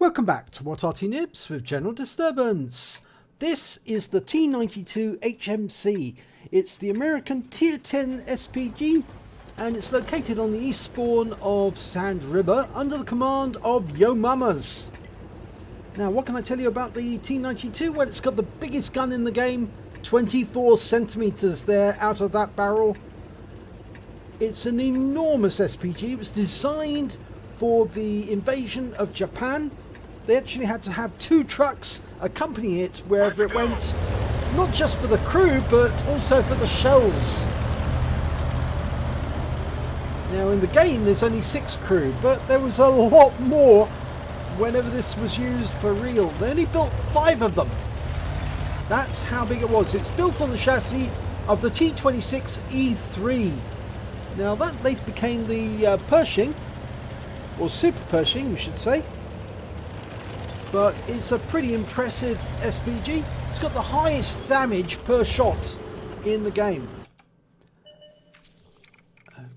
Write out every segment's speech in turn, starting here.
Welcome back to What Arty Noobs with General Disturbance. This is the T92 HMC. It's the American Tier 10 SPG and it's located on the east spawn of Sand River under the command of YoMamas. Now what can I tell you about the T92? Well, it's got the biggest gun in the game, 24 centimeters there out of that barrel. It's an enormous SPG. It was designed for the invasion of Japan. They actually had to have 2 trucks accompany it wherever it went, not just for the crew but also for the shells. Now in the game there's only 6 crew, but there was a lot more whenever this was used for real. They only built 5 of them. That's how big it was. It's built on the chassis of the T26 E3. Now that later became the Pershing, or Super Pershing we should say. But it's a pretty impressive SPG. It's got the highest damage per shot in the game.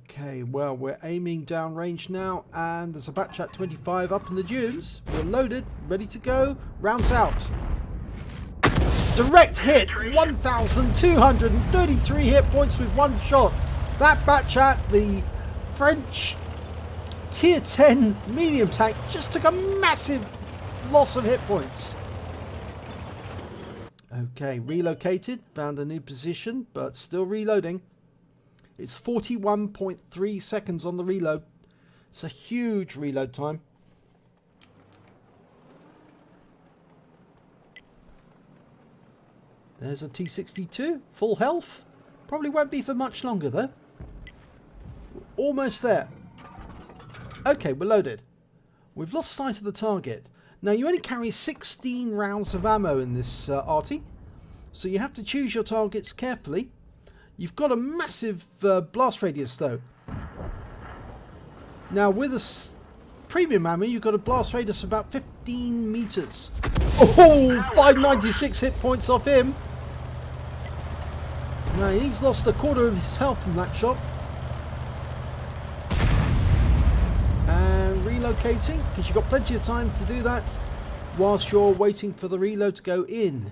Okay, well, we're aiming downrange now, and there's a batch at 25 up in the dunes. We're loaded, ready to go. Rounds out. Direct hit, 1,233 hit points with 1 shot. That batch at the French Tier 10 medium tank just took a massive loss of hit points. Okay, relocated, found a new position, but still reloading. It's 41.3 seconds on the reload. It's a huge reload time. There's a T62, full health. Probably won't be for much longer though. Almost there. Okay, we're loaded. We've lost sight of the target. Now you only carry 16 rounds of ammo in this Arty, so you have to choose your targets carefully. You've got a massive blast radius though. Now with a premium ammo you've got a blast radius of about 15 meters. Oh, 596 hit points off him. Now he's lost a quarter of his health from that shot. Relocating, because you've got plenty of time to do that whilst you're waiting for the reload to go in.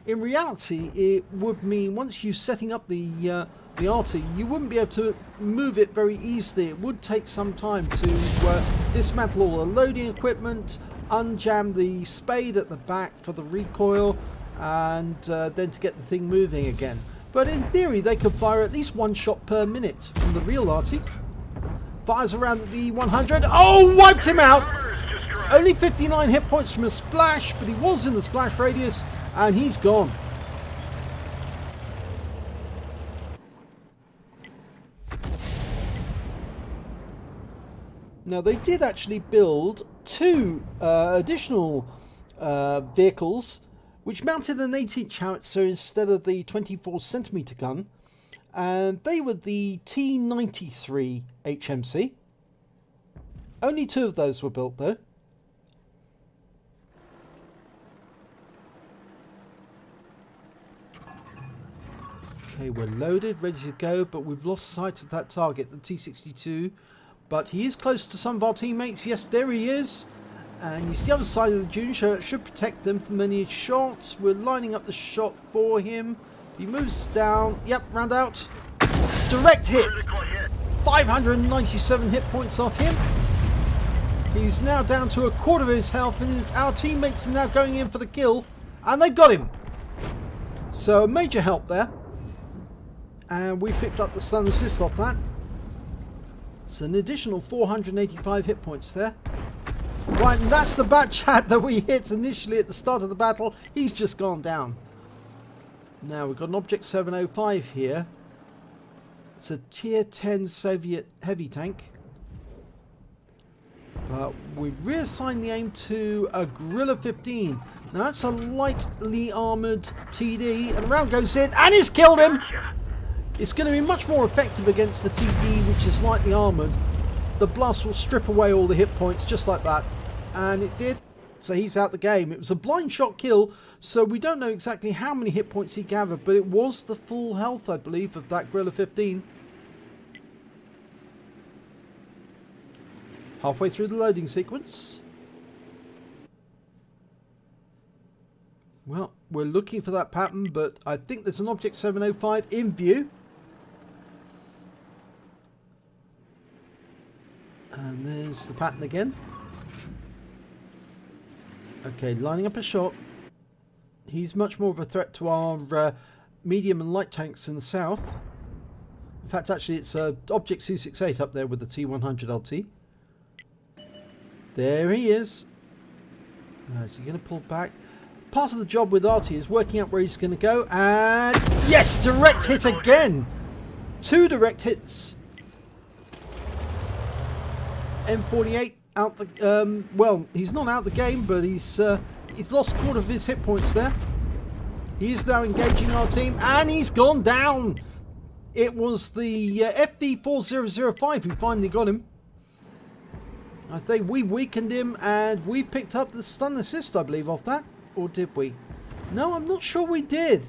In reality, it would mean once you're setting up the Arty, you wouldn't be able to move it very easily. It would take some time to dismantle all the loading equipment, unjam the spade at the back for the recoil, and then to get the thing moving again. But in theory, they could fire at least 1 shot per minute from the real Arty. Fires around at the 100. Oh, wiped him out. Only 59 hit points from a splash, but he was in the splash radius and he's gone. Now they did actually build 2 additional vehicles which mounted an 8-inch howitzer instead of the 24 centimeter gun. And they were the T93 HMC. Only 2 of those were built though. Okay, we're loaded, ready to go, but we've lost sight of that target, the T62. But he is close to some of our teammates. Yes, there he is. And he's the other side of the dune, so it should protect them from any shots. We're lining up the shot for him. He moves down. Yep, round out. Direct hit. 597 hit points off him. He's now down to a quarter of his health, and our teammates are now going in for the kill, and they got him. So major help there. And we picked up the stun assist off that. It's an additional 485 hit points there. Right, and that's the batch hat that we hit initially at the start of the battle. He's just gone down. Now we've got an Object 705 here. It's a Tier 10 Soviet heavy tank. But we've reassigned the aim to a Gorilla 15. Now that's a lightly armoured TD, and the round goes in and it's killed him! It's going to be much more effective against the TD, which is lightly armoured. The blast will strip away all the hit points just like that. And it did. So he's out the game. It was a blind shot kill, so we don't know exactly how many hit points he gathered, but it was the full health, I believe, of that Gorilla 15. Halfway through the loading sequence. Well, we're looking for that pattern, but I think there's an Object 705 in view. And there's the pattern again. Okay, lining up a shot. He's much more of a threat to our medium and light tanks in the south. In fact, actually, it's Object 268 up there with the T100 LT. There he is. Is he going to pull back? Part of the job with Arty is working out where he's going to go. And yes, direct hit again. 2 direct hits. M48 out the... well, he's not out the game, but he's lost a quarter of his hit points there. He is now engaging our team, and he's gone down. It was the FV4005 who finally got him. I think we weakened him, and we picked up the stun assist, I believe, off that. Or did we? No, I'm not sure we did.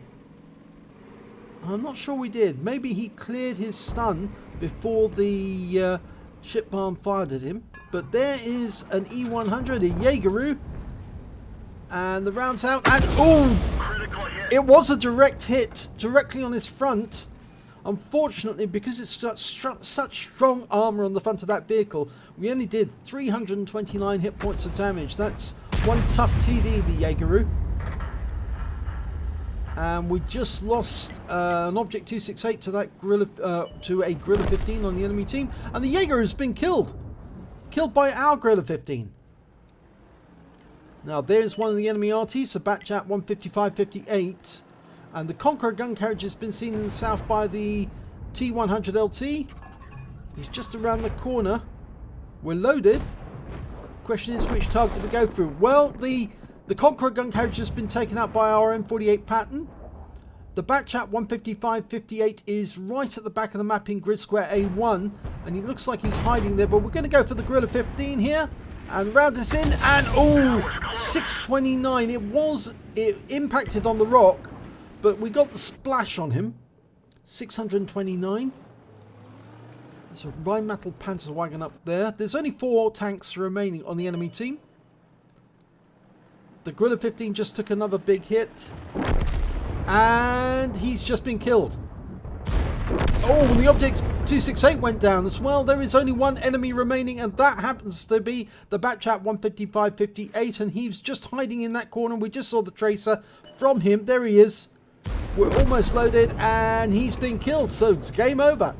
I'm not sure we did. Maybe he cleared his stun before the ship bomb fired at him. But there is an E100, a Jaegeru. And the round's out, and oh! It was a direct hit directly on his front. Unfortunately, because it's such strong armor on the front of that vehicle, we only did 329 hit points of damage. That's one tough TD, the Jaegeru. And we just lost an Object 268 to that to a Gorilla 15 on the enemy team, and the Jaeger has been killed by our Gorilla 15. Now there's one of the enemy RTs, a Batchat 155-58. And the Conqueror gun carriage has been seen in the south by the T100 LT. He's just around the corner. We're loaded. Question is, which target do we go through? Well, the Conqueror gun carriage has been taken out by our M48 pattern. The Batchat 155-58 is right at the back of the map in grid square A1. And he looks like he's hiding there, but we're going to go for the Gorilla 15 here. And round us in, and oh, 629. It impacted on the rock. But we got the splash on him. 629. There's a Rheinmetall Panzerwagen up there. There's only 4 tanks remaining on the enemy team. The Gorilla 15 just took another big hit. And he's just been killed. Oh, and the Object 268 went down as well. There is only 1 enemy remaining, and that happens to be the Batchat 155-58. And he's just hiding in that corner. We just saw the tracer from him. There he is. We're almost loaded, and he's been killed, so it's game over.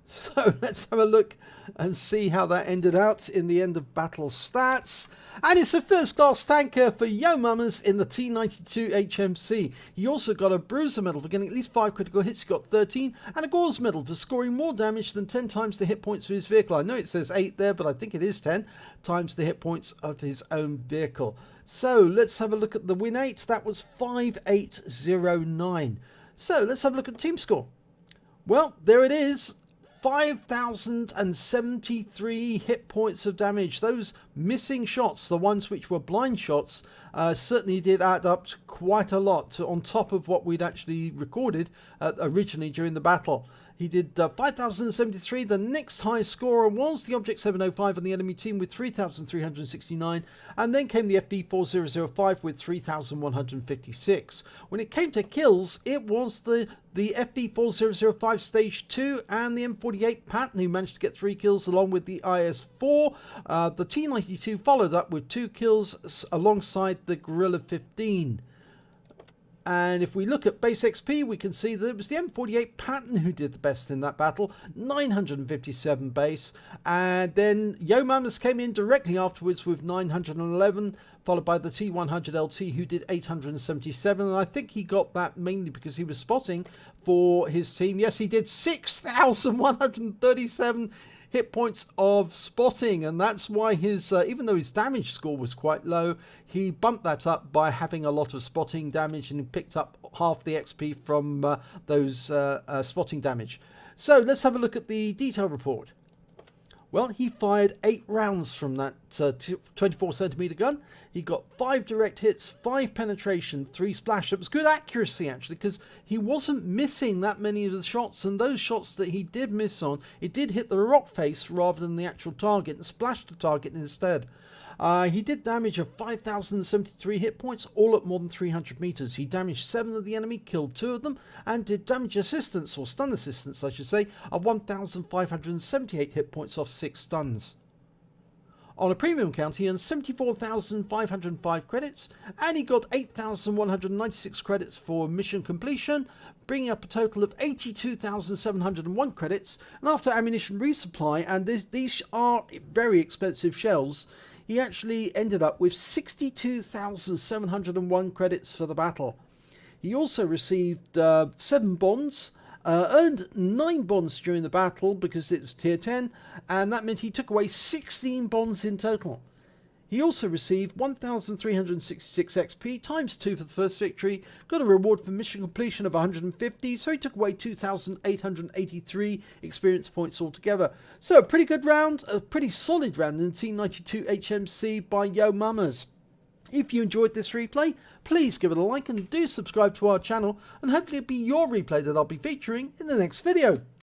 So let's have a look and see how that ended out in the end of battle stats. And it's a first class tanker for YoMamas in the T92 HMC. He also got a Bruiser medal for getting at least 5 critical hits. He got 13, and a Gore's medal for scoring more damage than 10 times the hit points of his vehicle. I know it says 8 there, but I think it is 10 times the hit points of his own vehicle. So let's have a look at the win 8. That was 5809. So let's have a look at team score. Well, there it is. 5,073 hit points of damage. Those missing shots, the ones which were blind shots, certainly did add up to quite a lot on top of what we'd actually recorded originally during the battle. He did 5,073. The next highest scorer was the Object 705 on the enemy team with 3,369. And then came the FV4005 with 3,156. When it came to kills, it was the FV4005 Stage 2 and the M48 pattern who managed to get 3 kills along with the IS-4. The T92 followed up with 2 kills alongside the Gorilla 15. And if we look at base XP, we can see that it was the M48 pattern who did the best in that battle, 957 base. And then YoMamas came in directly afterwards with 911, followed by the T100 LT who did 877. And I think he got that mainly because he was spotting for his team. Yes, he did 6,137 hit points of spotting, and that's why his even though his damage score was quite low, he bumped that up by having a lot of spotting damage and picked up half the XP from those spotting damage. So let's have a look at the detail report. Well, he fired 8 rounds from that 24cm gun. He got 5 direct hits, 5 penetration, 3 splash. It was good accuracy, actually, because he wasn't missing that many of the shots. And those shots that he did miss on, it did hit the rock face rather than the actual target and splashed the target instead. He did damage of 5,073 hit points, all at more than 300 meters. He damaged 7 of the enemy, killed 2 of them, and did damage assistance, or stun assistance I should say, of 1,578 hit points off 6 stuns. On a premium count, he earned 74,505 credits, and he got 8,196 credits for mission completion, bringing up a total of 82,701 credits. And after ammunition resupply, and these are very expensive shells, he actually ended up with 62,701 credits for the battle. He also received 7 bonds, earned 9 bonds during the battle because it was tier 10, and that meant he took away 16 bonds in total. He also received 1,366 XP times 2 for the first victory, got a reward for mission completion of 150, so he took away 2,883 experience points altogether. So a pretty good round, a pretty solid round in the T92 HMC by YoMamas. If you enjoyed this replay, please give it a like and do subscribe to our channel, and hopefully it'll be your replay that I'll be featuring in the next video.